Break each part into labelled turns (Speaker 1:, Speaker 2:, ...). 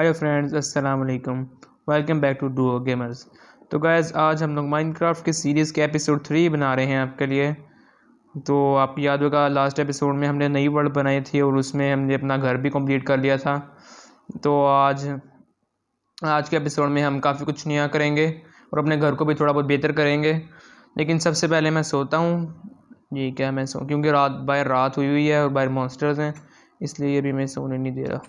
Speaker 1: हाय friends, अस्सलाम वालेकुम। Welcome back to duo gamers. तो गाइस, आज हम लोग माइनक्राफ्ट की सीरीज़ के एपिसोड 3 बना रहे हैं आपके लिए। तो आप याद होगा, लास्ट एपिसोड में हमने नई वर्ल्ड बनाई थी और उसमें हमने अपना घर भी कंप्लीट कर लिया था। तो आज आज के एपिसोड में हम काफ़ी कुछ नया करेंगे और अपने घर को भी थोड़ा बहुत बेहतर करेंगे। लेकिन सबसे पहले मैं सोता हूँ। ये क्या, मैं सो क्योंकि बाहर रात हुई हुई है और बाहर मॉन्स्टर्स हैं, इसलिए अभी मैं सोने नहीं दे रहा।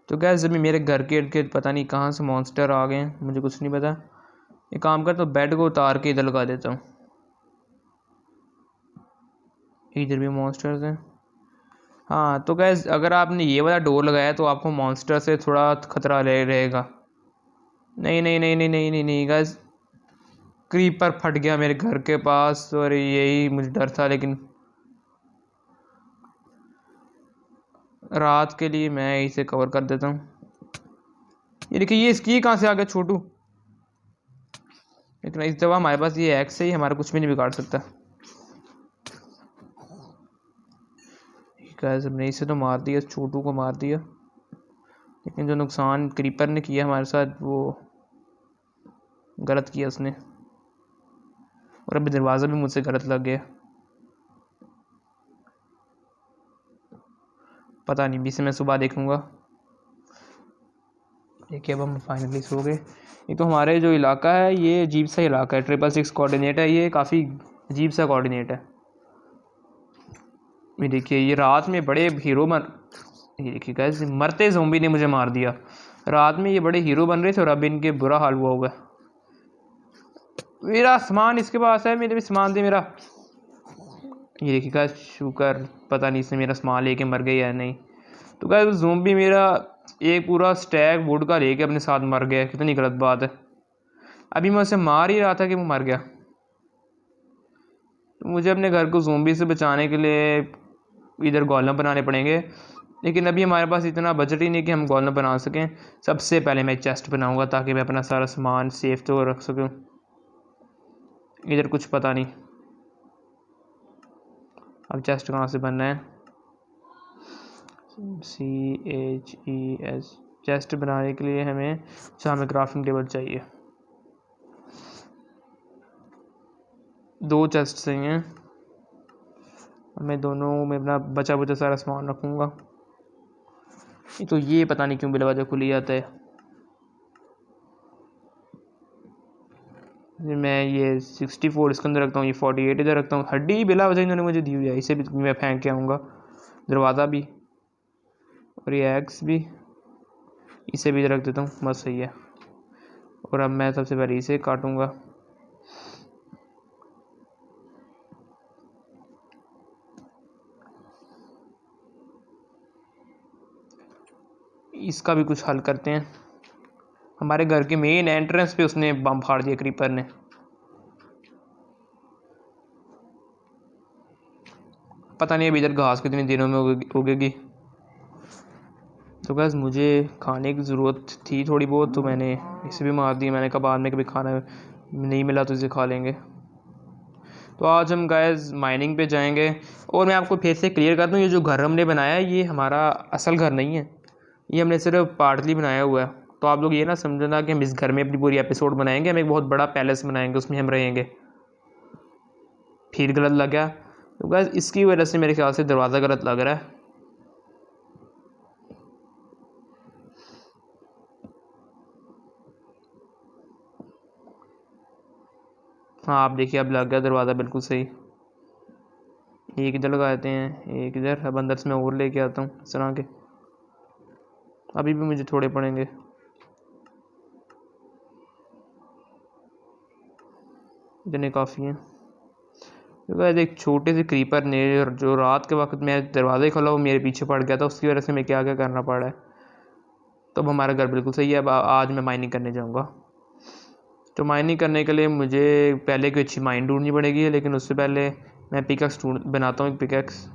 Speaker 1: तो गैस, अभी मेरे घर के इर्द गिर्द पता नहीं कहाँ से मॉन्स्टर आ गए हैं, मुझे कुछ नहीं पता। एक काम कर, तो बेड को उतार के इधर लगा देता हूँ। इधर भी मॉन्स्टर्स हैं। हाँ तो गैस, अगर आपने ये वाला डोर लगाया तो आपको मॉन्स्टर से थोड़ा खतरा रहेगा। नहीं नहीं नहीं नहीं नहीं नहीं नहीं गैस, क्रीपर फट गया मेरे घर के पास और यही मुझे डर था। लेकिन रात के लिए मैं इसे कवर कर देता हूँ। ये देखिए, ये इसकी कहाँ से आ गया छोटू। लेकिन इस दफ़ा हमारे पास ये एक्स है, ही हमारा कुछ भी नहीं बिगाड़ सकता। गैस, हमने इसे तो मार दिया, छोटू को मार दिया, लेकिन जो नुकसान क्रीपर ने किया हमारे साथ वो गलत किया उसने। और अभी दरवाज़ा भी मुझसे गलत लग गया। पता नहीं, इसे मैं सुबह देखूंगा। देखिए, अब हम फाइनली सो गए। ये तो हमारे जो इलाका है, ये अजीब सा इलाका है। 666 कोऑर्डिनेट है, ये काफ़ी अजीब सा कोऑर्डिनेट है। ये देखिए, ये रात में बड़े हीरो ये देखिए गैस, मरते ज़ोंबी ने मुझे मार दिया। रात में ये बड़े हीरो बन रहे थे और अब इनके बुरा हाल हुआ है। मेरा सामान इसके पास है, मेरे भी सामान दे मेरा। ये देखिए गैस, शुक्र, पता नहीं इसने मेरा सामान लेके मर गया या नहीं। तो गैस, ज़ोंबी मेरा एक पूरा स्टैक वुड का लेके अपने साथ मर गया। कितनी गलत बात है। अभी मैं उसे मार ही रहा था कि वो मर गया। तो मुझे अपने घर को ज़ोंबी से बचाने के लिए इधर गोलम बनाने पड़ेंगे। लेकिन अभी हमारे पास इतना बजट ही नहीं कि हम गोलम बना सकें। सबसे पहले मैं चेस्ट बनाऊंगा ताकि मैं अपना सारा सामान सेफ तो रख सकूं। इधर कुछ पता नहीं। अब चेस्ट कहाँ से बनना है? CHES। चेस्ट बनाने के लिए हमें क्राफ्टिंग टेबल चाहिए। 2 चेस्ट चाहिए। मैं दोनों में अपना बचा बचा सारा सामान रखूँगा। तो ये पता नहीं क्यों दरवाज़ा खुल जाता है। मैं ये 64 इसके अंदर रखता हूँ, ये 48 इधर रखता हूँ। हड्डी बिला वजह इन्होंने मुझे दी हुई है, इसे भी मैं फेंक के आऊँगा। दरवाज़ा भी और ये एक्स भी, इसे भी रख देता हूँ, बस सही है। और अब मैं सबसे पहले इसे काटूँगा। इसका भी कुछ हल करते हैं। हमारे घर के मेन एंट्रेंस पे उसने बम फाड़ दिया क्रीपर ने। पता नहीं अभी इधर घास कितने दिनों में उगेगी। तो बस मुझे खाने की ज़रूरत थी थोड़ी बहुत, तो मैंने इसे भी मार दी। मैंने कहा बाद में कभी खाना नहीं मिला तो इसे खा लेंगे। तो आज हम गैस माइनिंग पे जाएंगे। और मैं आपको फिर से क्लियर कर दूं, ये जो घर हमने बनाया है ये हमारा असल घर नहीं है, ये हमने सिर्फ पार्टली बनाया हुआ है। तो आप लोग ये ना समझना कि हम इस घर में अपनी पूरी एपिसोड बनाएंगे। हम एक बहुत बड़ा पैलेस बनाएंगे, उसमें हम रहेंगे। फिर गलत लग गया तो गैस, इसकी वजह से मेरे ख्याल से दरवाज़ा गलत लग रहा है। हाँ, आप देखिए, अब लग गया दरवाज़ा बिल्कुल सही। एक इधर लगा देते हैं, एक इधर। अब अंदर से मैं और लेके आता हूँ इस तरह के। अभी भी मुझे थोड़े पड़ेंगे। इतने काफ़ी हैं। तो वैसे एक छोटे से क्रीपर ने जो रात के वक्त मैं दरवाज़ा खोला वो मेरे पीछे पड़ गया था, उसकी वजह से मैं क्या क्या करना पड़ा है। तो अब हमारा घर बिल्कुल सही है। अब आज मैं माइनिंग करने जाऊँगा। तो माइनिंग करने के लिए मुझे पहले कोई अच्छी माइन ढूंढनी पड़ेगी, लेकिन उससे पहले मैं पिकैक्स बनाता हूँ, एक पिकैक्स।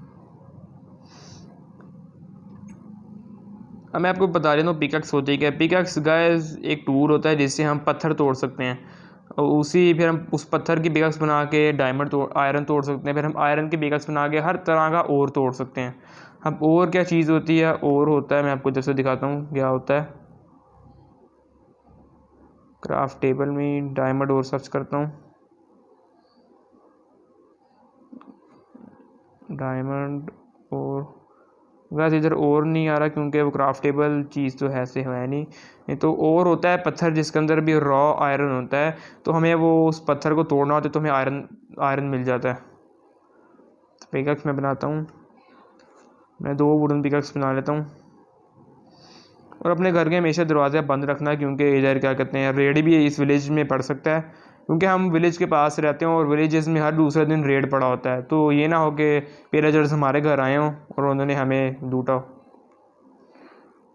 Speaker 1: अब मैं आपको बता देता हूँ पिकैक्स होती है क्या। पिकैक्स गाइस एक टूल होता है जिससे हम पत्थर तोड़ सकते हैं। और फिर हम उस पत्थर की पिकैक्स बना के आयरन तोड़ सकते हैं। फिर हम आयरन की पिकैक्स बना के हर तरह का और तोड़ सकते हैं। अब और क्या चीज़ होती है, और होता है, मैं आपको जैसे दिखाता हूँ क्या होता है। क्राफ्ट टेबल में डायमंड और सर्च करता हूँ, डायमंड और वैसे इधर और नहीं आ रहा क्योंकि वो क्राफ्टेबल चीज़ तो ऐसे है नहीं तो और होता है पत्थर जिसके अंदर भी रॉ आयरन होता है, तो हमें वो उस पत्थर को तोड़ना होता है तो हमें आयरन मिल जाता है। तो पिकैक्स मैं बनाता हूँ, मैं 2 वुडन पिकैक्स बना लेता हूँ। और अपने घर के हमेशा दरवाज़ा बंद रखना क्योंकि इधर क्या कहते हैं रेड भी इस विलेज में पड़ सकता है, क्योंकि हम विलेज के पास रहते हैं और विलेजेस में हर दूसरे दिन रेड पड़ा होता है। तो ये ना हो कि विलेजर्स हमारे घर आए हों और उन्होंने हमें लूटा हो।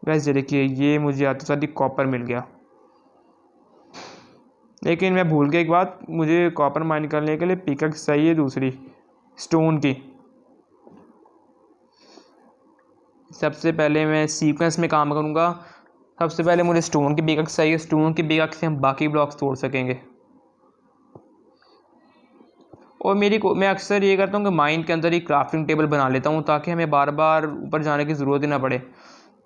Speaker 1: वैसे देखिए ये मुझे आते साथ ही कॉपर मिल गया, लेकिन मैं भूल गया एक बात, मुझे कॉपर माइन करने के लिए पिकैक्स चाहिए दूसरी स्टोन की। सबसे पहले मैं सीक्वेंस में काम करूँगा। सबसे पहले मुझे स्टोन की पिकैक्स चाहिए, स्टोन की पिकैक्स से हम बाकी ब्लॉक्स तोड़ सकेंगे। और मैं अक्सर ये करता हूँ कि माइन के अंदर ही क्राफ्टिंग टेबल बना लेता हूँ ताकि हमें बार बार ऊपर जाने की ज़रूरत ही ना पड़े।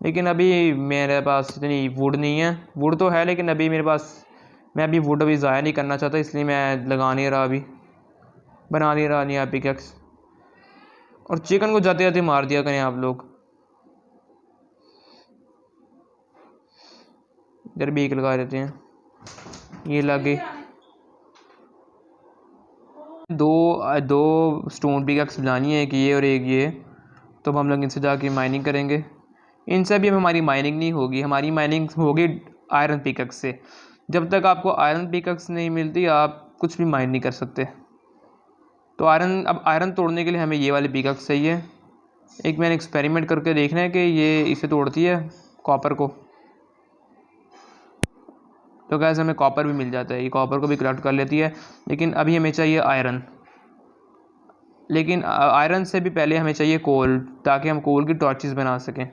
Speaker 1: लेकिन अभी मेरे पास इतनी वुड नहीं है, वुड तो है लेकिन अभी मेरे पास, मैं अभी वुड अभी ज़ाया नहीं करना चाहता, इसलिए मैं लगा नहीं रहा, अभी बना नहीं रहा नहीं पिकैक्स। और चिकन को जाते जाते मार दिया करें आप लोग। इधर भी एक लगा देते हैं, ये लगे दो स्टोन पिकैक्स बनानी है, एक ये और एक ये। तो अब हम लोग इनसे जाके माइनिंग करेंगे। इनसे भी अब हमारी माइनिंग नहीं होगी, हमारी माइनिंग होगी आयरन पिकैक्स से। जब तक आपको आयरन पिकैक्स नहीं मिलती आप कुछ भी माइन नहीं कर सकते। तो अब आयरन तोड़ने के लिए हमें ये वाली पिकैक्स चाहिए। एक मैंने एक्सपेरिमेंट करके देखना है कि ये इसे तोड़ती है कॉपर को। तो कैसे हमें कॉपर भी मिल जाता है, ये कॉपर को भी कलेक्ट कर लेती है। लेकिन अभी हमें चाहिए आयरन, लेकिन आयरन से भी पहले हमें चाहिए कोल, ताकि हम कोल की टॉर्चेस बना सकें।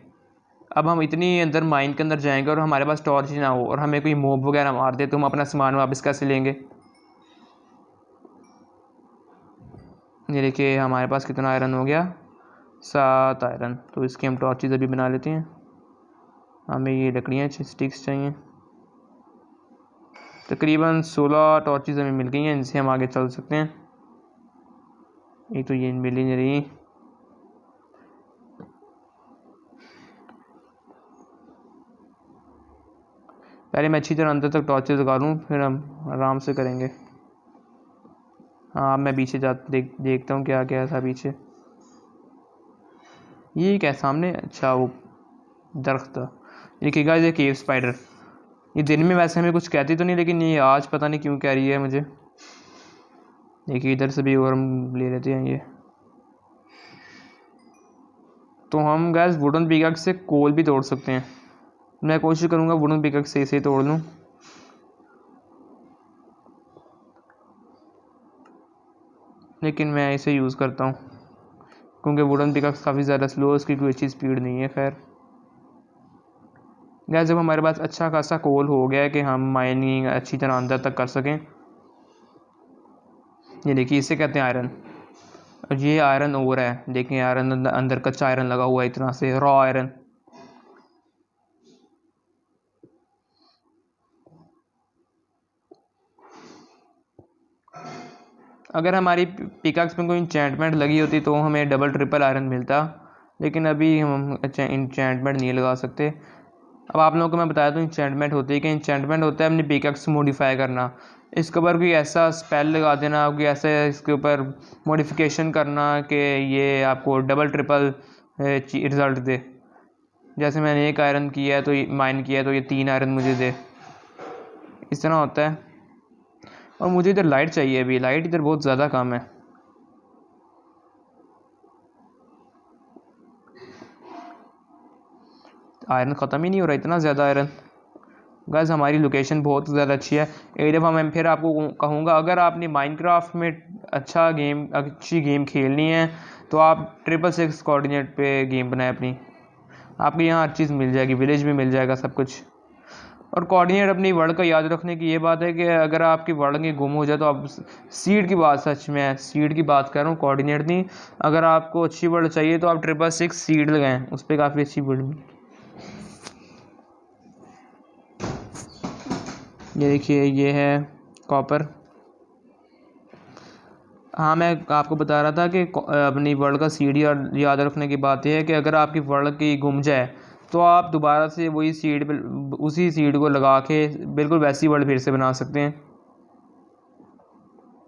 Speaker 1: अब हम इतनी अंदर माइन के अंदर जाएंगे और हमारे पास टॉर्च ना हो और हमें कोई मोब वगैरह मार दे तो हम अपना सामान वापस कैसे लेंगे। ये देखिए हमारे पास कितना आयरन हो गया, 7 आयरन। तो इसकी हम टॉर्चेस अभी बना लेते हैं। हमें ये लकड़ियाँ स्टिक्स चाहिए, तकरीबन 16 टॉर्चेस हमें मिल गई हैं, इनसे हम आगे चल सकते हैं। एक तो ये मिल ही नहीं रही। पहले मैं अच्छी तरह अंदर तक टॉर्चेस लगा लूँ फिर हम आराम से करेंगे। हाँ मैं पीछे देखता हूँ क्या क्या था पीछे। ये क्या सामने, अच्छा वो दरख्त था। देखिएगा ये केव स्पाइडर, ये दिन में वैसे हमें कुछ कहती तो नहीं, लेकिन ये आज पता नहीं क्यों कह रही है मुझे। देखिए इधर से भी और हम ले लेते हैं ये। तो हम गैस वुडन पिकैक्स से कोल भी तोड़ सकते हैं। मैं कोशिश करूँगा वुडन पिकैक्स से इसे तोड़ लूँ, लेकिन मैं इसे यूज़ करता हूँ क्योंकि वुडन पिकैक्स काफ़ी ज़्यादा स्लो है, उसकी कोई अच्छी स्पीड नहीं है। खैर गैस जब हमारे पास अच्छा खासा कोल हो गया है कि हम माइनिंग अच्छी तरह अंदर तक कर सकें। ये देखिए इसे कहते हैं आयरन, और ये आयरन ओवर है। देखिए आयरन अंदर कच्चा आयरन लगा हुआ है इतना से, रॉ आयरन। अगर हमारी पिकैक्स में कोई इंचेंटमेंट लगी होती तो हमें डबल ट्रिपल आयरन मिलता, लेकिन अभी हम इंचेंटमेंट नहीं लगा सकते। अब आप लोगों को मैं बताया तो इंचेंटमेंट होती है कि इंचेंटमेंट होता है अपनी पिकैक्स मॉडिफाई करना। इसके ऊपर कोई ऐसा स्पेल लगा देना, कोई ऐसा इसके ऊपर मॉडिफिकेशन करना कि ये आपको डबल ट्रिपल रिज़ल्ट दे। जैसे मैंने 1 आयरन किया है तो माइन किया है तो ये 3 आयरन मुझे दे, इस तरह होता है। और मुझे इधर लाइट चाहिए, अभी लाइट इधर बहुत ज़्यादा कम है। आयरन ख़त्म ही नहीं हो रहा, इतना ज़्यादा आयरन। गाइस हमारी लोकेशन बहुत ज़्यादा अच्छी है। एक दफ़ा मैं फिर आपको कहूँगा, अगर आपने माइनक्राफ्ट में अच्छी गेम खेलनी है तो आप 666 कोऑर्डिनेट पे गेम बनाए अपनी। आपको यहाँ हर चीज़ मिल जाएगी, विलेज भी मिल जाएगा सब कुछ। और कोऑर्डिनेट अपनी वर्ड का याद रखने की ये बात है कि अगर आपकी वर्ड कहीं गुम हो जाए तो आप सीड की बात, सच में सीड की बात कर रहा हूँ, कोऑर्डिनेट नहीं। अगर आपको अच्छी वर्ड चाहिए तो आप 666 सीड लगाएं, उस पर काफ़ी अच्छी वर्ड मिली। ये देखिए ये है कॉपर। हाँ मैं आपको बता रहा था कि अपनी वर्ड का सीड याद रखने की बात यह है कि अगर आपकी वर्ड की गुम जाए तो आप दोबारा से वही सीड, उसी सीड को लगा के बिल्कुल वैसी वर्ड फिर से बना सकते हैं।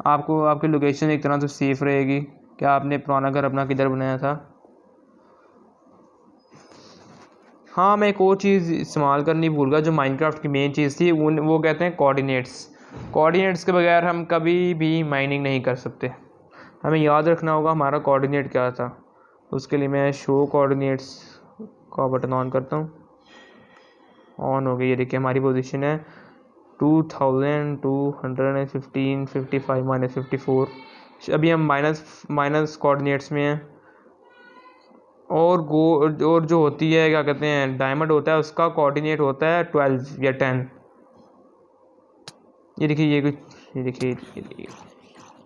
Speaker 1: आपको आपकी लोकेशन एक तरह से सेफ रहेगी कि आपने पुराना घर अपना किधर बनाया था। हाँ मैं एक और चीज़ इस्तेमाल करनी भूल गया जो माइनक्राफ्ट की मेन चीज़ थी, वो कहते हैं कोऑर्डिनेट्स। कोऑर्डिनेट्स के बगैर हम कभी भी माइनिंग नहीं कर सकते। हमें याद रखना होगा हमारा कोऑर्डिनेट क्या था। उसके लिए मैं शो कोऑर्डिनेट्स का बटन ऑन करता हूँ। ऑन हो गई, ये देखिए हमारी पोजीशन है 2215, 55 -54। अभी हम माइनस कोऑर्डिनेट्स में हैं। और और जो होती है क्या कहते हैं डायमंड होता है, उसका कोऑर्डिनेट होता है 12 या 10। ये देखिए ये देखिए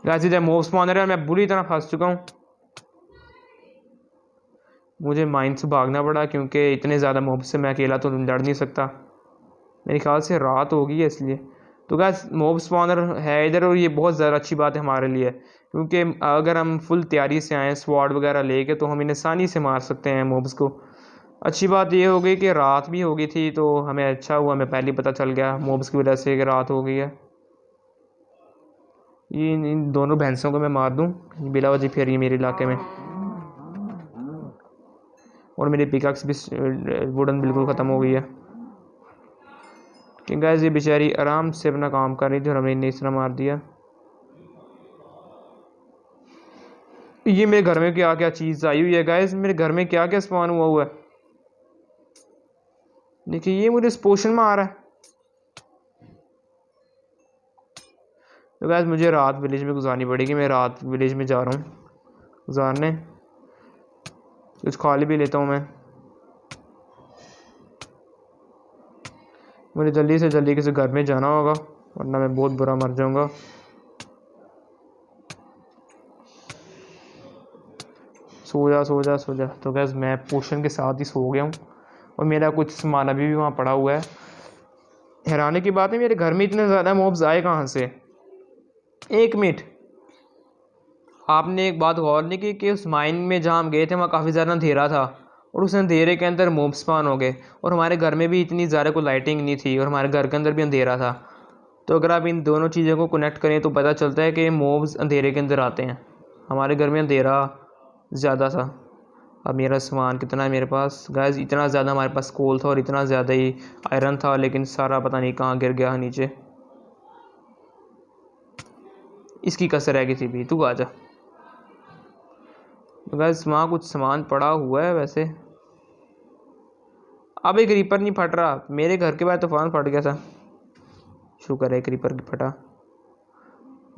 Speaker 1: गाइस इधर मोब स्पॉनर है, मैं बुरी तरह फंस चुका हूँ। मुझे माइन से भागना पड़ा क्योंकि इतने ज़्यादा मोब से मैं अकेला तो लड़ नहीं सकता। मेरे ख्याल से रात होगी है इसलिए। तो गाइस मोब स्पॉनर है इधर, और ये बहुत ज़्यादा अच्छी बात है हमारे लिए क्योंकि अगर हम फुल तैयारी से आएँ स्वॉर्ड वगैरह लेके तो हम इन्हें आसानी से मार सकते हैं मोब्स को। अच्छी बात ये हो गई कि रात भी हो गई थी तो हमें अच्छा हुआ, हमें पहले पता चल गया मोब्स की वजह से कि रात हो गई है। ये इन दोनों भैंसों को मैं मार दूँ, बिला वजह फिर ये मेरे इलाके में। और मेरी पिकैक्स भी वुडन बिल्कुल ख़त्म हो गई है कि गाइस ये बेचारी आराम से अपना काम कर रही थी और हमने इन्हें इस तरह मार दिया। ये मेरे घर में क्या क्या चीज़ आई हुई है गाइस, मेरे घर में क्या क्या स्पॉन हुआ है। देखिए ये मुझे पोशन में आ रहा है। तो गाइस मुझे रात विलेज में गुजारनी पड़ेगी, मैं रात विलेज में जा रहा हूँ गुजारने। कुछ खा भी लेता हूँ मैं। मुझे जल्दी से जल्दी किसी घर में जाना होगा वरना मैं बहुत बुरा मर जाऊँगा। सो जा सो जा सो जा। तो गैस मैं पोशन के साथ ही सो गया हूँ और मेरा कुछ सामान अभी भी वहाँ पड़ा हुआ है। हैरानी की बात है मेरे घर में इतने ज़्यादा मॉब्स आए कहाँ से। एक मिनट, आपने एक बात गौर नहीं की कि उस माइन में जहाँ हम गए थे वहाँ काफ़ी ज़्यादा अंधेरा था और उस अंधेरे के अंदर मॉब स्पॉन हो गए और हमारे घर में भी इतनी ज़्यादा कोई लाइटिंग नहीं थी और हमारे घर के अंदर भी अंधेरा था। तो अगर आप इन दोनों चीज़ों को कनेक्ट करें तो पता चलता है कि मॉब्स अंधेरे के अंदर आते हैं। हमारे घर में अंधेरा ज़्यादा था। अब मेरा सामान कितना है मेरे पास गाइस, इतना ज़्यादा हमारे पास कोल था और इतना ज़्यादा ही आयरन था, लेकिन सारा पता नहीं कहाँ गिर गया नीचे। इसकी कसर है किसी भी, तू आ जा। तो गाइस वहाँ कुछ सामान पड़ा हुआ है वैसे। अब एक रीपर नहीं फट रहा, मेरे घर के बाद तूफान फट गया था। शुक्र है रीपर फटा।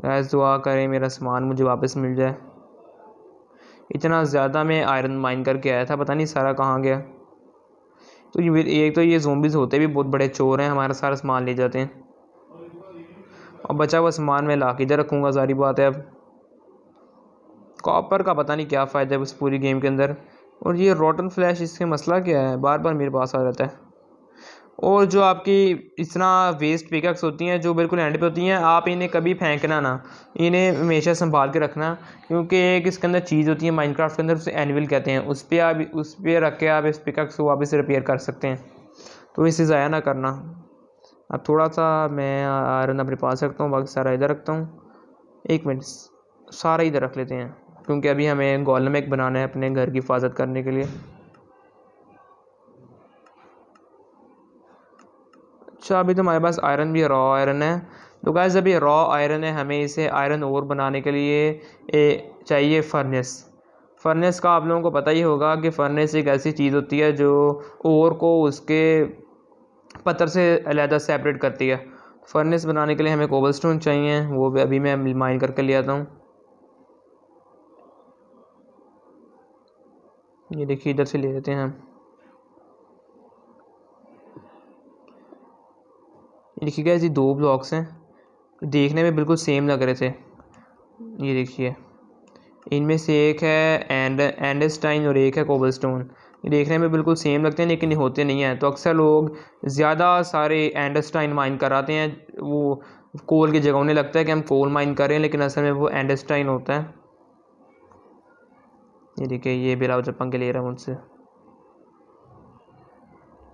Speaker 1: गाइस दुआ करें मेरा सामान मुझे वापस मिल जाए। इतना ज़्यादा मैं आयरन माइन करके आया था, पता नहीं सारा कहाँ गया। तो ये एक तो ये ज़ोंबीज़ होते भी बहुत बड़े चोर हैं, हमारा सारा सामान ले जाते हैं और बचा हुआ सामान मैं ला के इधर रखूँगा, सारी बात है। अब कॉपर का पता नहीं क्या फ़ायदा है उस पूरी गेम के अंदर। और ये रोटन फ्लैश, इसका मसला क्या है, बार बार मेरे पास आ जाता है। और जो आपकी इतना वेस्ट पिकअप्स होती हैं जो बिल्कुल एंड पे होती हैं, आप इन्हें कभी फेंकना ना, इन्हें हमेशा संभाल के रखना क्योंकि एक इसके अंदर चीज़ होती है माइनक्राफ्ट के अंदर, उसे एनविल कहते हैं। उस पर रख के आप इस पिकअप्स को वापस रिपेयर कर सकते हैं, तो इसे ज़ाया ना करना। अब थोड़ा सा मैं आयरन अपने पास रखता हूँ, बाकी सारा इधर रखता हूँ। एक मिनट, सारा इधर रख लेते हैं क्योंकि अभी हमें गोलम एक बनाना है अपने घर की हिफाजत करने के लिए। अच्छा अभी तो हमारे पास आयरन भी रॉ आयरन है। तो गाइस अभी रॉ आयरन है, हमें इसे आयरन ओर बनाने के लिए चाहिए फर्नेस। फर्नेस का आप लोगों को पता ही होगा कि फर्नेस एक ऐसी चीज़ होती है जो ओर को उसके पत्थर से अलहदा सेपरेट करती है। फर्नेस बनाने के लिए हमें कोबलस्टोन चाहिए, वो भी अभी मैं माइन करके ले आता हूँ। ये देखिए इधर से ले लेते हैं हम। देखिए गाइस ये 2 ब्लॉक्स हैं, देखने में बिल्कुल सेम लग रहे थे। ये देखिए इनमें से एक है एंडरस्टाइन और एक है कोबलस्टोन। ये देखने में बिल्कुल सेम लगते हैं लेकिन ये होते नहीं हैं। तो अक्सर लोग ज़्यादा सारे एंडरस्टाइन माइन कराते हैं, वो कोल की जगह उन्हें लगता है कि हम कोल माइन कर रहे हैं, लेकिन असल में वो एंडरस्टाइन होता है। ये देखिए ये बिलाव जब पंगे ले रहा है मुझसे,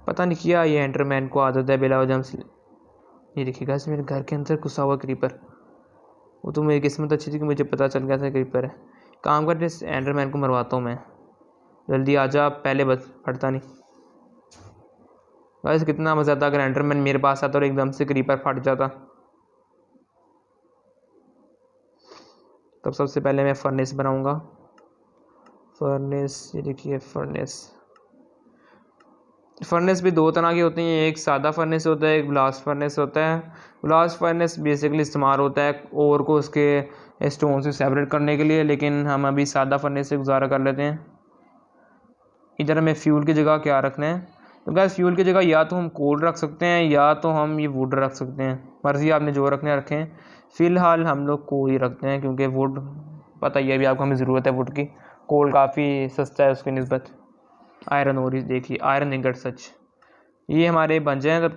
Speaker 1: पता नहीं किया ये एंडरमैन को आदत है बिलाव जम। ये देखिए गाइस मेरे घर के अंदर घुसा हुआ क्रीपर। वो तो मेरी किस्मत अच्छी थी कि मुझे पता चल गया था क्रीपर है। काम करके इस एंडरमैन को मरवाता हूँ मैं। जल्दी आ जा, पहले बस फटता नहीं। गाइस कितना मज़ा आता अगर एंडरमैन मेरे पास आता और एकदम से क्रीपर फट जाता। तब सबसे पहले मैं फर्नेस बनाऊंगा। फर्नेस, ये देखिए फर्नेस भी 2 तरह की होती हैं, एक सादा फर्नेस होता है, एक ब्लास्ट फर्नेस होता है। ब्लास्ट फर्नेस बेसिकली इस्तेमाल होता है ओर को उसके स्टोन से सेपरेट करने के लिए, लेकिन हम अभी सादा फर्नेस से गुजारा कर लेते हैं। इधर हमें फ्यूल की जगह क्या रखना है? तो गैस फ्यूल की जगह या तो हम कोल रख सकते हैं या तो हम ये वुड रख सकते हैं, मर्ज़ी आपने जो रखने रखें। फ़िलहाल हम लोग कोल ही रखते हैं क्योंकि वुड पता ही है अभी आपको, हमें ज़रूरत है वुड की। कोल काफ़ी सस्ता है उसकी निस्बत। आयरन और देखिए आयरन इंगट सच, ये हमारे बन जाएँ।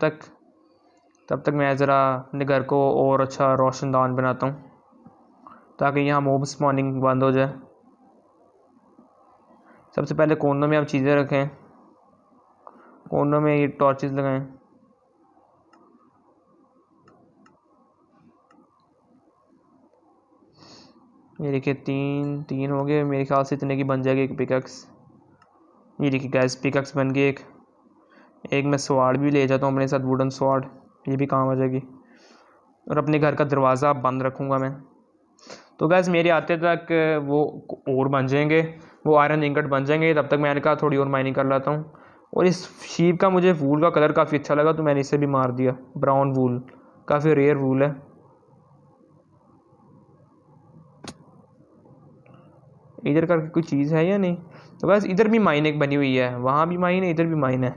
Speaker 1: तब तक मैं ज़रा अपने घर को और अच्छा रोशनदान बनाता हूँ ताकि यहाँ मोब स्पॉनिंग बंद हो जाए। सबसे पहले कोनों में आप चीज़ें रखें, कोनों में ये टॉर्चेस लगाएं। ये देखिए 3 हो गए मेरे ख्याल से, इतने की बन जाएगी एक पिकैक्स। ये देखिए गैस पिकैक्स बन गई एक मैं स्वाड भी ले जाता हूँ अपने साथ, वुडन स्वाड, ये भी काम आ जाएगी। और अपने घर का दरवाज़ा बंद रखूँगा मैं। तो गैस मेरे आते तक वो और बन जाएंगे, वो आयरन इंगट बन जाएंगे। तब तक मैंने कहा थोड़ी और माइनिंग कर लेता हूँ। और इस शीप का मुझे वूल का कलर काफ़ी अच्छा लगा तो मैंने इसे भी मार दिया। ब्राउन वूल काफ़ी रेयर वूल है। इधर करके कोई चीज़ है या नहीं? तो बस इधर भी माइन एक बनी हुई है, वहाँ भी माइन है, इधर भी माइन है।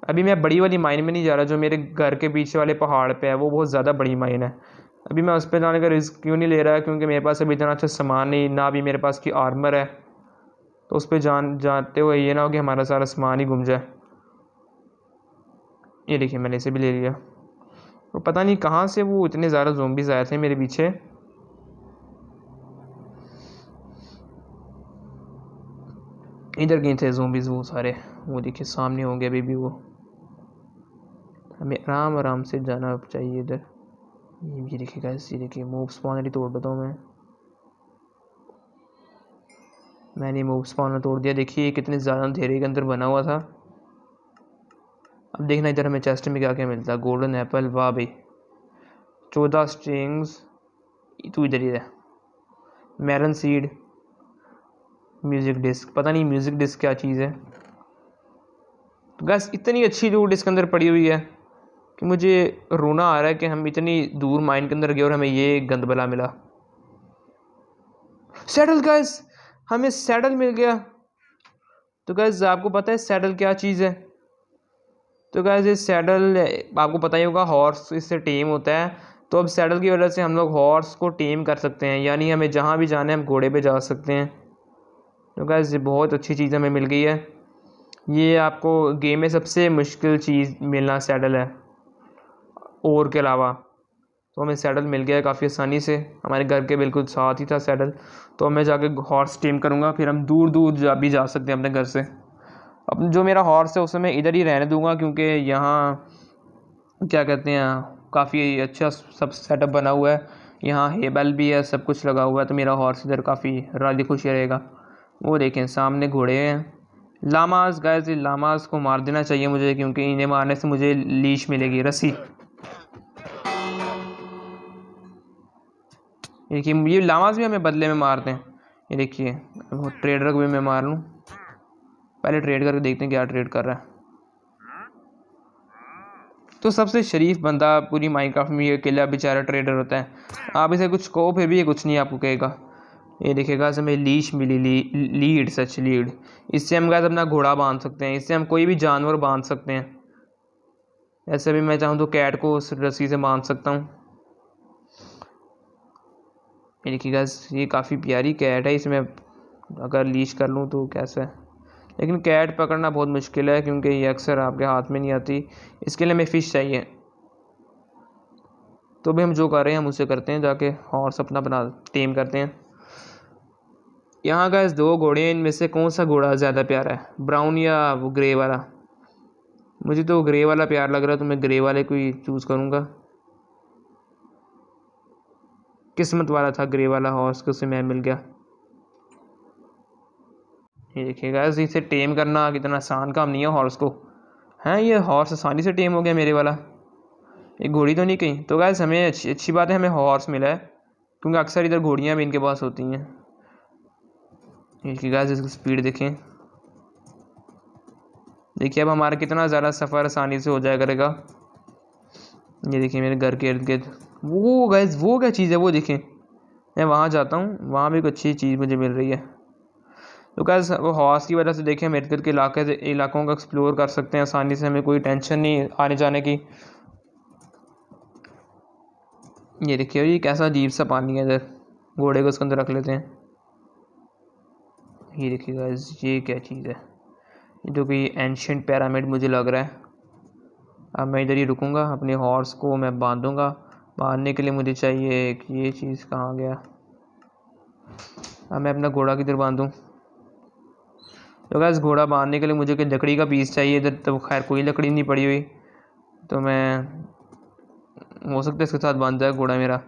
Speaker 1: अभी मैं बड़ी वाली माइन में नहीं जा रहा, जो मेरे घर के पीछे वाले पहाड़ पे है वो बहुत ज़्यादा बड़ी माइन है। अभी मैं उस पर जाने का रिस्क क्यों नहीं ले रहा, क्योंकि मेरे पास अभी इतना अच्छा सामान नहीं, ना अभी मेरे पास की आर्मर है। तो उस पर जाते हुए ये ना हो कि हमारा सारा सामान ही गुम जाए। ये देखिए मैंने इसे भी ले लिया। और पता नहीं कहाँ से वो इतने ज़्यादा ज़ोंबीज़ आए थे मेरे पीछे। इधर कहीं थे ज़ोंबीज़ वो सारे, वो देखिए सामने होंगे अभी भी। वो हमें आराम आराम से जाना चाहिए इधर। ये देखिए गाइस, ये देखिए मूव स्पॉनर तोड़ देता हूँ मैंने मूव स्पॉनर तोड़ दिया। देखिए कितने ज़्यादा अंधेरे के अंदर बना हुआ था। अब देखना इधर हमें चेस्ट में क्या क्या मिलता है। गोल्डन एप्पल, वाह भाई 14 स्ट्रिंग्स, तू इधर ही है। मेलन सीड, म्यूज़िक डिस्क, पता नहीं म्यूज़िक डिस्क क्या चीज़ है। तो गैस इतनी अच्छी लूट इसके अंदर पड़ी हुई है कि मुझे रोना आ रहा है कि हम इतनी दूर माइन के अंदर गए और हमें ये गंदबला मिला। सैडल गैस, हमें सैडल मिल गया। तो गैस आपको पता है सैडल क्या चीज़ है? तो गैस ये सैडल आपको पता ही होगा, हॉर्स इससे टेम होता है। तो अब सैडल की वजह से हम लोग हॉर्स को टेम कर सकते हैं, यानी हमें जहाँ भी जाना है हम घोड़े पे जा सकते हैं। तो गैस ये बहुत अच्छी चीज़ हमें मिल गई है। ये आपको गेम में सबसे मुश्किल चीज़ मिलना सैडल है और के अलावा। तो हमें सैडल मिल गया है काफ़ी आसानी से, हमारे घर के बिल्कुल साथ ही था सैडल। तो मैं जाके हॉर्स टेम करूँगा, फिर हम दूर दूर भी जा सकते हैं अपने घर से। अब जो मेरा हॉर्स है उसे मैं इधर ही रहने दूंगा क्योंकि यहाँ क्या कहते हैं काफ़ी अच्छा सब सेटअप बना हुआ है। यहाँ हेबल भी है, सब कुछ लगा हुआ है। तो मेरा हॉर्स इधर काफ़ी राजी खुशी रहेगा। वो देखें सामने घोड़े हैं, लामास। गाइस ये लामास को मार देना चाहिए मुझे, क्योंकि इन्हें मारने से मुझे लीश मिलेगी, रस्सी। देखिए ये लामास भी हमें बदले में मारते हैं। ये देखिए वो ट्रेडर को भी मैं मार लूँ। पहले ट्रेड करके देखते हैं क्या ट्रेड कर रहा है। तो सबसे शरीफ बंदा पूरी माइनक्राफ्ट में ये अकेला बेचारा ट्रेडर होता है। आप इसे कुछ कहो फिर भी ये कुछ नहीं आपको कहेगा। ये देखिएगा हमें लीश मिली, लीड। इससे हम गाइस अपना घोड़ा बांध सकते हैं, इससे हम कोई भी जानवर बांध सकते हैं। ऐसे भी मैं चाहूँ तो कैट को उस रस्सी से बांध सकता हूँ। ये देखिए गाइस ये काफ़ी प्यारी कैट है, इसमें अगर लीश कर लूँ तो कैसा है। लेकिन कैट पकड़ना बहुत मुश्किल है क्योंकि ये अक्सर आपके हाथ में नहीं आती। इसके लिए हमें फ़िश चाहिए। तो भी हम जो कर रहे हैं हम उसे करते हैं, जाके हॉर्स अपना बना टेम करते हैं। यहाँ गाइस 2 घोड़े हैं, इनमें से कौन सा घोड़ा ज़्यादा प्यारा है, ब्राउन या वो ग्रे वाला? मुझे तो ग्रे वाला प्यार लग रहा है, तो मैं ग्रे वाले को ही चूज़ करूँगा। किस्मत वाला था ग्रे वाला हॉर्स को, उसे मैं मिल गया। ये देखिए गाइस इसे टेम करना कितना आसान काम नहीं है हॉर्स को। हैं ये हॉर्स आसानी से टेम हो गया मेरे वाला, एक घोड़ी तो नहीं कहीं। तो गाइस हमें अच्छी बात है हमें हॉर्स मिला है, क्योंकि अक्सर इधर घोड़ियाँ भी इनके पास होती हैं। ये गाइस इसकी स्पीड देखें, देखिए अब हमारा कितना ज़्यादा सफ़र आसानी से हो जाया करेगा। ये देखिए मेरे घर के इर्द गिर्द वो गाइस वो क्या चीज़ है वो देखें। मैं वहाँ जाता हूँ, वहाँ भी कुछ अच्छी चीज़ मुझे मिल रही है। तो गाइस वो हॉर्स की वजह से देखिए हम इर्द गिर्द के इलाकों को एक्सप्लोर कर सकते हैं आसानी से, हमें कोई टेंशन नहीं आने जाने की। ये देखिए ये कैसा अजीब सा पानी है इधर, घोड़े को उसके अंदर रख लेते हैं। ये देखिए गाइस ये क्या चीज़ है, ये जो कि एंशिएंट पिरामिड मुझे लग रहा है। अब मैं इधर ही रुकूंगा, अपने हॉर्स को मैं बांधूंगा। बांधने के लिए मुझे चाहिए एक ये चीज़, कहाँ गया? अब मैं अपना घोड़ा किधर बांधूं? तो गाइस घोड़ा बांधने के लिए मुझे कोई लकड़ी का पीस चाहिए। इधर तो खैर कोई लकड़ी नहीं पड़ी हुई, तो मैं हो सकता है इसके साथ बांध जाए घोड़ा मेरा।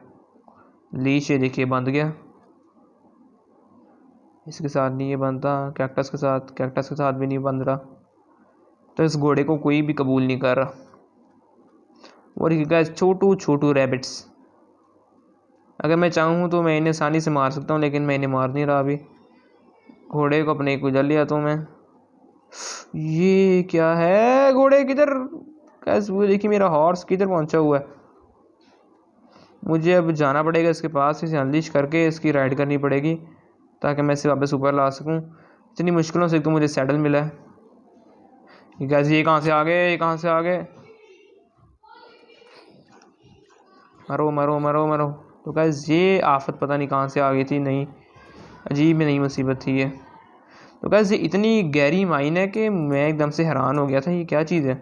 Speaker 1: लीश ये देखिए बांध गया, इसके साथ नहीं ये बांधता। कैक्टस के साथ भी नहीं बांध रहा। तो इस घोड़े को कोई भी कबूल नहीं कर रहा। और ये गाइस छोटू छोटू रैबिट्स, अगर मैं चाहूँ तो मैं इन्हें आसानी से मार सकता हूँ, लेकिन मैं इन्हें मार नहीं रहा अभी। घोड़े को अपने गुजर लिया तो मैं। ये क्या है, घोड़े किधर? गाइस वो देखिए मेरा हॉर्स किधर पहुंचा हुआ है। मुझे अब जाना पड़ेगा इसके पास, इसे अनलीश करके इसकी राइड करनी पड़ेगी ताकि मैं इसे वापस ऊपर ला सकूं। इतनी मुश्किलों से तो मुझे सैडल मिला है। गाइस ये कहाँ से आ गए, ये कहाँ से आ गए? मरो मरो मरो मरो। तो गाइस ये आफत पता नहीं कहाँ से आ गई थी, नहीं अजीब में नई मुसीबत थी ये। तो गाइस ये इतनी गहरी माइन है कि मैं एकदम से हैरान हो गया था, ये क्या चीज़ है।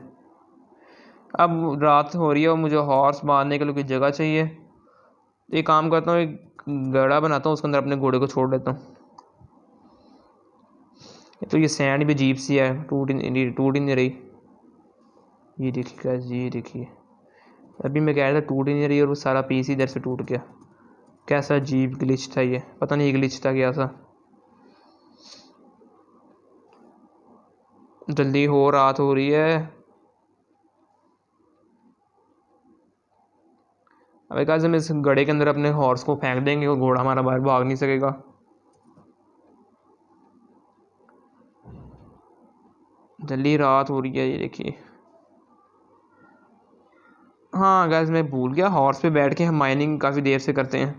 Speaker 1: अब रात हो रही है और मुझे हॉर्स बांधने के लिए कोई जगह चाहिए। एक काम करता हूँ, एक गड़ा बनाता हूँ, उसके अंदर अपने घोड़े को छोड़ देता हूँ। तो ये सैंड भी अजीब सी है, टूट ही नहीं रही। ये देखिए गाइस ये देखिए, अभी मैं कह रहा था टूट ही नहीं रही और वो सारा पीस इधर से टूट गया। कैसा अजीब ग्लिच था ये, पता नहीं ग्लिच था क्या था। जल्दी हो, रात हो रही है। अब गाइस हम इस गड़े के अंदर अपने हॉर्स को फेंक देंगे और घोड़ा हमारा बाहर भाग नहीं सकेगा। जल्दी रात हो रही है, ये देखिए। हाँ गाइस मैं भूल गया, हॉर्स पे बैठ के हम माइनिंग काफ़ी देर से करते हैं।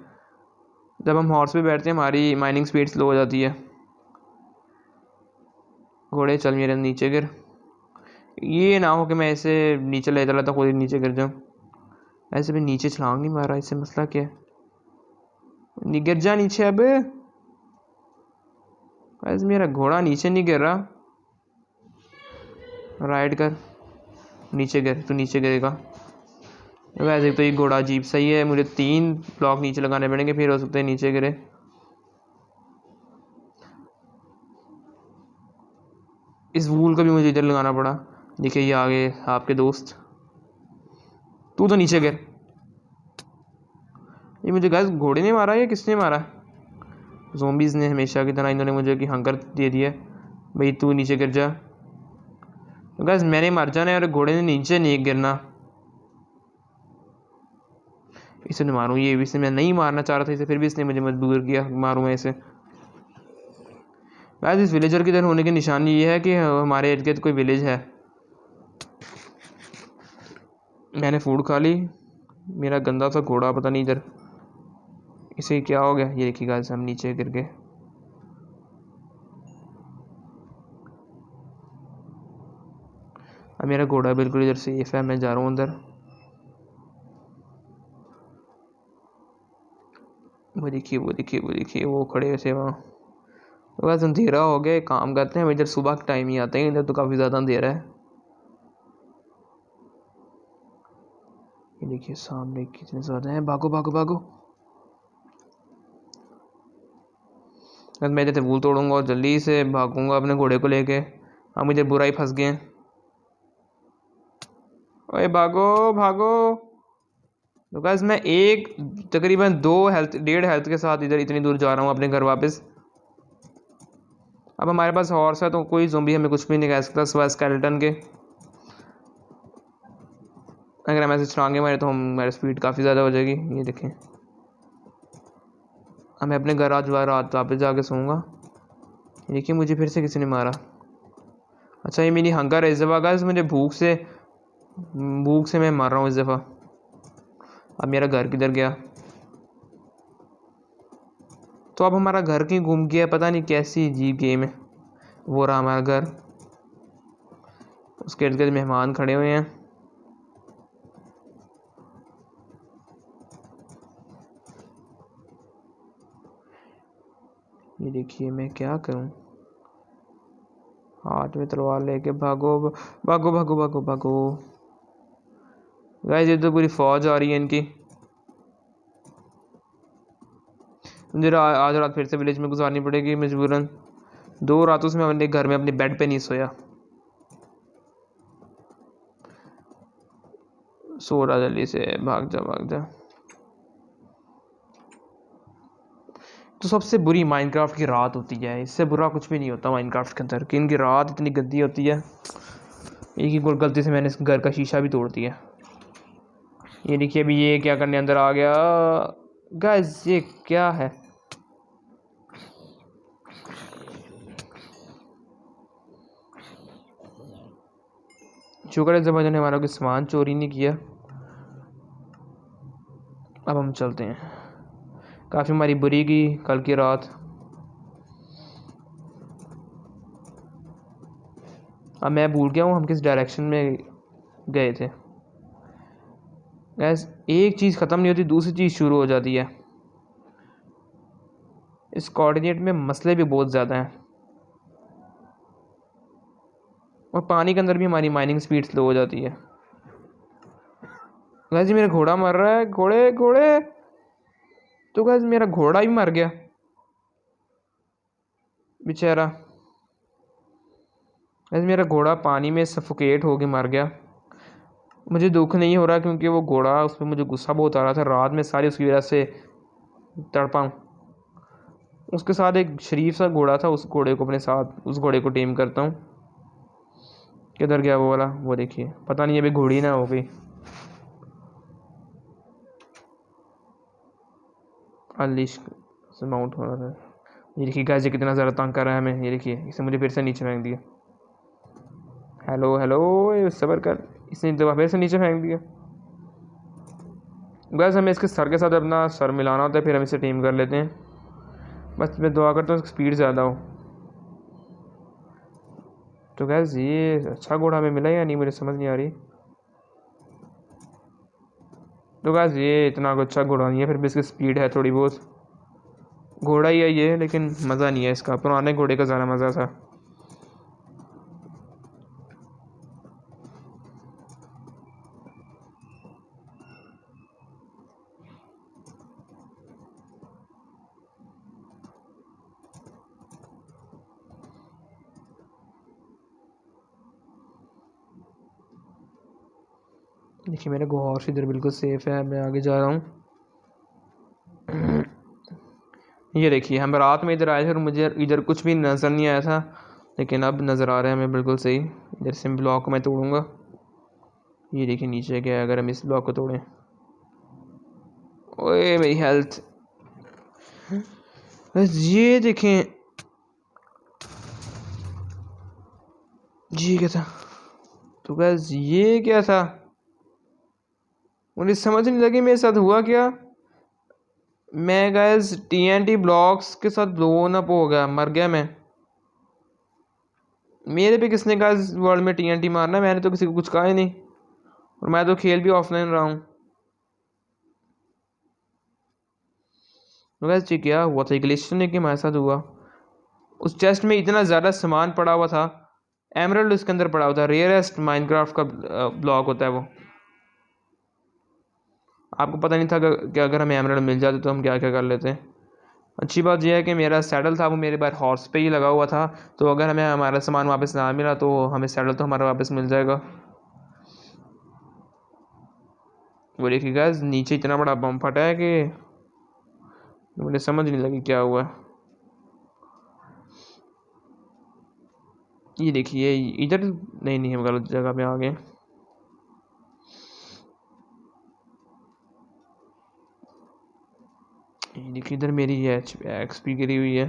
Speaker 1: जब हम हॉर्स पे बैठते हैं हमारी माइनिंग स्पीड स्लो हो जाती है। घोड़े चल मेरे नीचे गिर, ये ना हो कि मैं ऐसे नीचे ले चला था खुद ही नीचे गिर जाऊँ। ऐसे भी नीचे छलांग नहीं मारा, इससे मसला क्या है? गिर जा नीचे अब। वैसे मेरा घोड़ा नीचे नहीं गिर रहा, राइड कर, नीचे गिर, तू नीचे गिरेगा। वैसे तो ये घोड़ा अजीब सही है, मुझे 3 ब्लॉक नीचे लगाने पड़ेंगे फिर हो सकता है नीचे गिरे। इस वूल को भी मुझे इधर लगाना पड़ा। देखिए ये आगे आपके दोस्त, तू तो नीचे गिर। ये मुझे गैस घोड़े ने मारा या किसने मारा? ज़ोंबीज़ ने हमेशा की तरह इन्होंने मुझे की हंगर दे दिया, भाई तू नीचे गिर जा। तो गैस मैंने मर जाना है और घोड़े ने नीचे नहीं गिरना। इसे नहीं मारूँ, ये इसे मैं नहीं मारना चाह रहा था इसे, फिर भी इसने मुझे मजबूर किया मारूँ मैं इसे। गैस इस विलेजर की तरह होने की निशानी ये है कि हमारे इर्द गिर्द कोई विलेज है। मैंने फूड खा ली, मेरा गंदा सा घोड़ा पता नहीं इधर इसे क्या हो गया, ये देखिए गाइस हम नीचे गिर गए। अब मेरा घोड़ा बिल्कुल इधर सेफ है, मैं जा रहा हूँ अंदर। वो देखिए वो खड़े थे वहाँ। तो बस अंधेरा हो गया, एक काम करते हैं, हम इधर सुबह के टाइम ही आते हैं, इधर तो काफ़ी ज़्यादा अंधेरा है। ये देखिए सामने कितने ज़्यादा हैं, भागो भागो भागो। मैं इधर से भूल तोड़ूंगा और जल्दी से भागूंगा अपने घोड़े को लेके। हम इधर बुरा ही फंस गए हैं। ओए भागो भागो। तो गाइस मैं एक तकरीबन 1.5 हेल्थ के साथ इधर इतनी दूर जा रहा हूँ अपने घर वापस। अब हमारे पास हॉर्स है तो कोई ज़ोंबी हमें कुछ भी नहीं कह सकता सिवाय स्केलेटन के। अगर हम ऐसे छलांगे मारे तो हमारी स्पीड काफ़ी ज़्यादा हो जाएगी। ये देखें, अब मैं अपने घर आज रात वापस जाके सोऊंगा। देखिए मुझे फिर से किसी ने मारा। अच्छा ये मेरी हंगर है इस दफ़ा गाइस, मुझे भूख से मैं मर रहा हूँ इस दफ़ा। अब मेरा घर किधर गया? तो अब हमारा घर कहीं घूम गया, पता नहीं कैसी अजीब गेम है। वो रहा हमारा घर, उसके इर्द गिर्द मेहमान खड़े हुए हैं। ये देखिए मैं क्या करूं, हाथ में तलवार लेके भागो भागो भागो भागो भागो। गाइस ये तो पूरी फौज आ रही है इनकी। मुझे आज रात फिर से विलेज में गुजारनी पड़ेगी मजबूरन। 2 रातों से मैं अपने घर में अपने बेड पे नहीं सोया। सो रहा, जल्दी से भाग जा भाग जा। तो सबसे बुरी माइनक्राफ्ट की रात होती है, इससे बुरा कुछ भी नहीं होता माइनक्राफ्ट के अंदर, कि इनकी रात इतनी गंदी होती है। एक ही गलती से मैंने इस घर का शीशा भी तोड़ दिया। ये देखिए अभी ये क्या करने अंदर आ गया। गाइस ये क्या है? शुक्र है जब ने हमारा कोई सामान चोरी नहीं किया। अब हम चलते हैं, काफ़ी हमारी बुरी की कल की रात। अब मैं भूल गया हूँ हम किस डायरेक्शन में गए थे। गैस एक चीज़ ख़त्म नहीं होती दूसरी चीज़ शुरू हो जाती है। इस कोऑर्डिनेट में मसले भी बहुत ज़्यादा हैं, और पानी के अंदर भी हमारी माइनिंग स्पीड स्लो हो जाती है। गैस जी मेरा घोड़ा मर रहा है, घोड़े घोड़े। तो गैस मेरा घोड़ा भी मर गया बेचारा। गैस मेरा घोड़ा पानी में सफोकेट होके मर गया। मुझे दुख नहीं हो रहा क्योंकि वो घोड़ा, उस पर मुझे गुस्सा बहुत आ रहा था, रात में सारी उसकी वजह से तड़पा हूँ। उसके साथ एक शरीफ सा घोड़ा था, उस घोड़े को अपने साथ उस घोड़े को टेम करता हूँ। किधर गया वो वाला? वो देखिए, पता नहीं अभी घोड़ी ना हो गई। अनलिश से माउंट हो रहा है। ये देखिए गाइस ये कितना ज़्यादा तंग कर रहा है हमें। ये देखिए इसे मुझे फिर से नीचे फेंक दिया। हेलो हेलो, ये सबर कर। इसने दबा फिर से नीचे फेंक दिया। बस हमें इसके सर के साथ अपना सर मिलाना होता है, फिर हम इसे टीम कर लेते हैं। बस मैं दुआ करता हूँ स्पीड ज़्यादा हो। तो गैस ये अच्छा घोड़ा हमें मिला या नहीं, मुझे समझ नहीं आ रही। तो गैस ये इतना अच्छा घोड़ा नहीं है, फिर भी इसकी स्पीड है थोड़ी बहुत। घोड़ा ही है ये, लेकिन मज़ा नहीं है इसका, पुराने घोड़े का ज़्यादा मज़ा था। देखिए मेरा हॉर्स इधर बिल्कुल सेफ है, मैं आगे जा रहा हूँ। ये देखिए हम रात में इधर आए थे और मुझे इधर कुछ भी नज़र नहीं आया था, लेकिन अब नज़र आ रहा है हमें बिल्कुल सही। इधर से ब्लॉक मैं तोड़ूंगा। ये देखिए नीचे क्या है, अगर हम इस ब्लॉक को तोड़ें। ओए मेरी हेल्थ। बस ये देखें, ये क्या था? तो बस ये क्या था? मुझे समझ नहीं लगी मेरे साथ हुआ क्या। मैं गाइस TNT ब्लॉक्स के साथ ब्लोन अप हो गया, मर गया मैं। मेरे पे किसने कहा इस वर्ल्ड में TNT मारना? मैंने तो किसी को कुछ कहा ही नहीं, और मैं तो खेल भी ऑफलाइन रहा हूँ। तो गाइस ये क्या हुआ था? ग्लिच ने कि हमारे साथ हुआ। उस चेस्ट में इतना ज़्यादा सामान पड़ा हुआ था, एमरल्ड उसके अंदर पड़ा हुआ था। रेयरेस्ट माइनक्राफ्ट का ब्लॉक होता है वो। आपको पता नहीं था कि अगर हमें एमरल्ड मिल जाते तो हम क्या क्या कर लेते। अच्छी बात यह है कि मेरा सैडल था वो मेरे बार हॉर्स पे ही लगा हुआ था, तो अगर हमें हमारा सामान वापस ना मिला तो हमें सैडल तो हमारा वापस मिल जाएगा। वो देखिए गाइस, नीचे इतना बड़ा बम फटा है कि मुझे समझ नहीं लगी क्या हुआ। ये देखिए इधर, नहीं नहीं हम गलत जगह पे आ गए। ये देखिए इधर मेरी XP गिरी हुई है।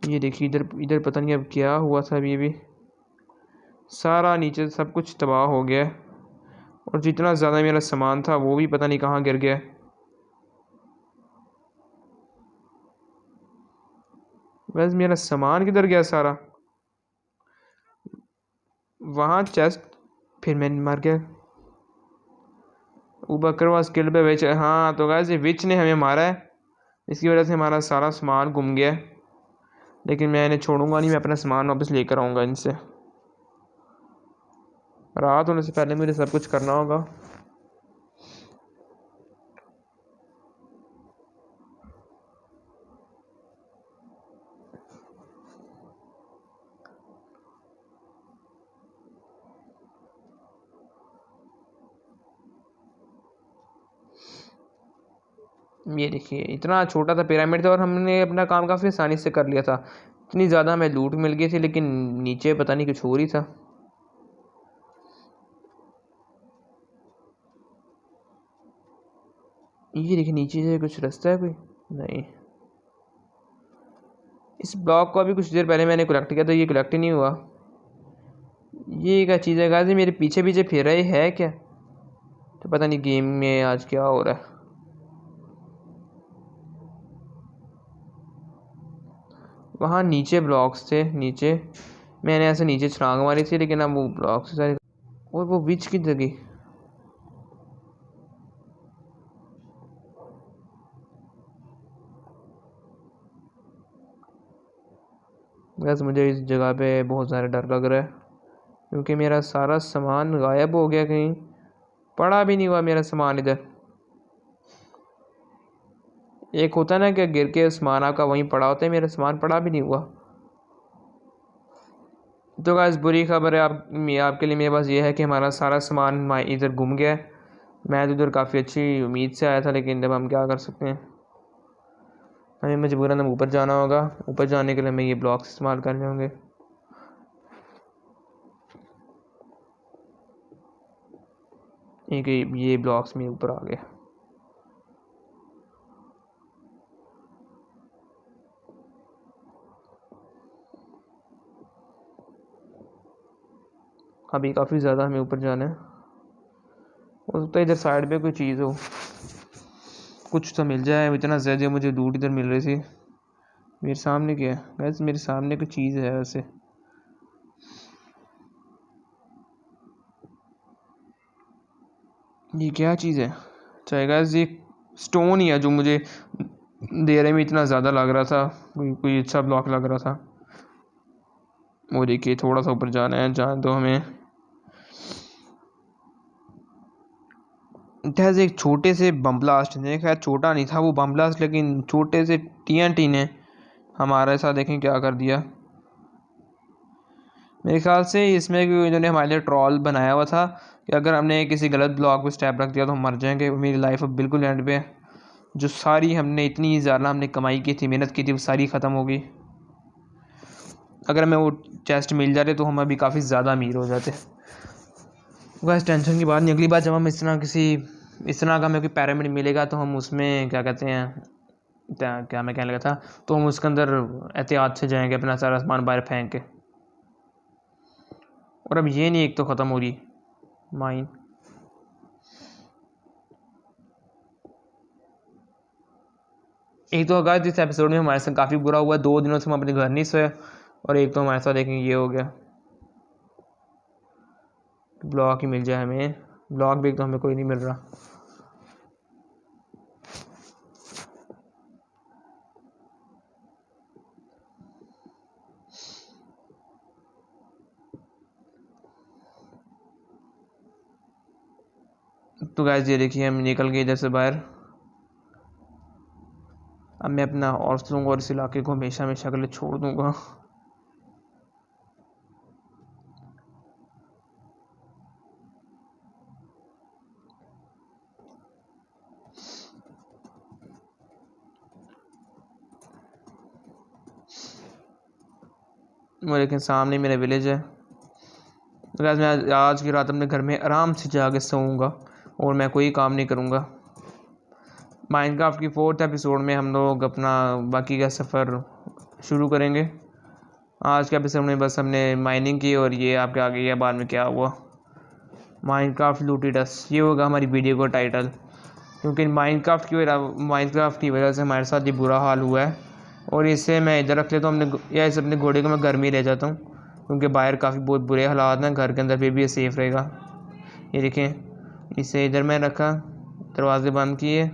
Speaker 1: ये देखिए इधर इधर पता नहीं अब क्या हुआ था। अभी सारा नीचे सब कुछ तबाह हो गया, और जितना ज़्यादा मेरा सामान था वो भी पता नहीं कहाँ गिर गया। बस मेरा सामान किधर गया सारा? वहाँ चेस्ट, फिर मैं मर गया। वो बकरवास किल पे विच, हाँ तो गाइस ये विच ने हमें मारा है, इसकी वजह से हमारा सारा सामान गुम गया। लेकिन मैं इन्हें छोड़ूंगा नहीं, मैं अपना सामान वापस लेकर आऊँगा इनसे। रात होने से पहले मुझे सब कुछ करना होगा। ये देखिए इतना छोटा सा पिरामिड था और हमने अपना काम काफ़ी आसानी से कर लिया था। इतनी ज़्यादा हमें लूट मिल गई थी, लेकिन नीचे पता नहीं कुछ हो रही था। ये देखिए नीचे से कुछ रास्ता है कोई? नहीं। इस ब्लॉक को अभी कुछ देर पहले मैंने कलेक्ट किया, तो ये कलेक्ट ही नहीं हुआ। ये क्या चीज़ है गाजी, मेरे पीछे पीछे फिर रही है क्या? तो पता नहीं गेम में आज क्या हो रहा है। वहाँ नीचे ब्लॉक्स थे, नीचे मैंने ऐसे नीचे छलांग मारी थी, लेकिन अब वो ब्लॉक्स सारे। और वो बीच की जगह, बस मुझे इस जगह पे बहुत ज़्यादा डर लग रहा है, क्योंकि मेरा सारा सामान गायब हो गया, कहीं पड़ा भी नहीं हुआ मेरा सामान इधर। एक होता ना कि गिर के सामान आपका वहीं पड़ा होता है, मेरा सामान पड़ा भी नहीं हुआ। तो गाइस बुरी खबर है आपके लिए मेरे पास ये है कि हमारा सारा सामान इधर गुम गया है। मैं तो इधर काफ़ी अच्छी उम्मीद से आया था, लेकिन जब हम क्या कर सकते हैं, हमें मजबूरन हम ऊपर जाना होगा। ऊपर जाने के लिए हमें ये ब्लॉक्स इस्तेमाल करने होंगे। ये ब्लॉक्स में ऊपर आ गए। अभी काफ़ी ज़्यादा हमें ऊपर जाना है। हो सकता है इधर साइड पे कोई चीज़ हो, कुछ तो मिल जाए। इतना ज़्यादा मुझे लूट इधर मिल रही थी। मेरे सामने क्या है गैस? मेरे सामने कोई चीज़ है वैसे। ये क्या चीज़ है? चाहे गैस ये स्टोन ही है जो मुझे देरे में इतना ज़्यादा लग रहा था, कोई अच्छा ब्लॉक लग रहा था। वो देखिए थोड़ा सा ऊपर जाना है, जान दो हमें। गैस एक छोटे से बम ब्लास्ट ने, खैर छोटा नहीं था वो बम ब्लास्ट, लेकिन छोटे से TNT ने हमारे साथ देखें क्या कर दिया। मेरे ख्याल से इसमें इन्होंने हमारे लिए ट्रॉल बनाया हुआ था कि अगर हमने किसी गलत ब्लॉक पे स्टेप रख दिया तो हम मर जाएंगे। मेरी लाइफ अब बिल्कुल एंड पे है। जो सारी हमने इतनी ज़्यादा हमने कमाई की थी, मेहनत की थी, वो सारी ख़त्म हो गई। अगर हमें वो चेस्ट मिल जाते तो हम अभी काफ़ी ज़्यादा अमीर हो जाते। बस टेंशन की बात नहीं, अगली बार जब हम इस तरह का हमें कोई पैरामिड मिलेगा तो हम उसमें क्या कहते हैं, क्या मैं कहने लगा था, तो हम उसके अंदर एहतियात से जाएंगे, अपना सारा सामान बाहर फेंक के। और अब ये नहीं, एक तो ख़त्म हो रही माइन। एक तो अगर इस एपिसोड में हमारे साथ काफ़ी बुरा हुआ, 2 दिनों से हम अपने घर नहीं सोए, और एक तो हमारे साथ देखें ये हो गया। ब्लॉक ही मिल जाए हमें, ब्लॉक भी तो हमें कोई नहीं मिल रहा। तो गाइस ये देखिए हम निकल गए इधर से बाहर। अब मैं अपना और सोचूंगा और इस इलाके को हमेशा हमेशा के लिए छोड़ दूंगा। वो लेकिन सामने मेरा विलेज है। तो गाइस मैं आज की रात अपने घर में आराम से जाके सोऊंगा और मैं कोई काम नहीं करूँगा। माइनक्राफ्ट की 4th एपिसोड में हम लोग अपना बाकी का सफ़र शुरू करेंगे। आज के एपिसोड में बस हमने माइनिंग की और ये आपके आगे या बाद में क्या हुआ। माइनक्राफ्ट लूटेड अस, ये होगा हमारी वीडियो का टाइटल, क्योंकि माइनक्राफ्ट की वजह से हमारे साथ ये बुरा हाल हुआ है। और इससे मैं इधर रख लेता हूँ इस अपने घोड़े को मैं घर में ही रह जाता हूँ, क्योंकि बाहर काफ़ी बहुत बुरे हालात हैं। घर के अंदर फिर भी ये सेफ़ रहेगा। ये देखें, इसे इधर मैं रखा, दरवाजे बंद किए,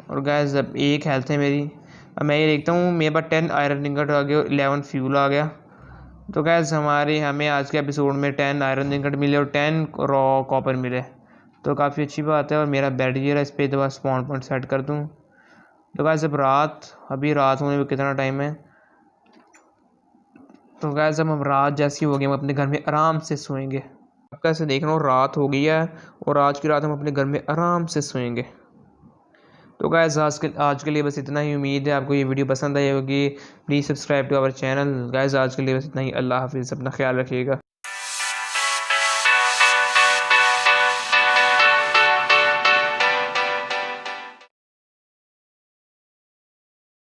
Speaker 1: और गैस अब 1 हेल्थ है मेरी। अब मैं ये देखता हूँ मेरे पास 10 आयरन इंगट आ गया, 11 फ्यूल आ गया। तो गैस हमें आज के एपिसोड में 10 आयरन इंगट मिले और 10 रॉ कॉपर मिले, तो काफ़ी अच्छी बात है। और मेरा बेड ये रहा, इस पर दबा स्पॉन पॉइंट सेट कर दूँ। तो गैस अब अभी रात होने में कितना टाइम है। तो गैस अब हम रात जैसी हो गई, हम अपने घर में आराम से सोएंगे। अब कैसे देख रहा हूँ रात हो गई है, और आज की रात हम अपने घर में आराम से सोएंगे। तो गाइस आज के लिए बस इतना ही। उम्मीद है आपको ये वीडियो पसंद आई होगी। Please subscribe to our channel. Guys आज के लिए बस इतना ही। अल्लाह हाफिज़, अपना ख्याल रखिएगा।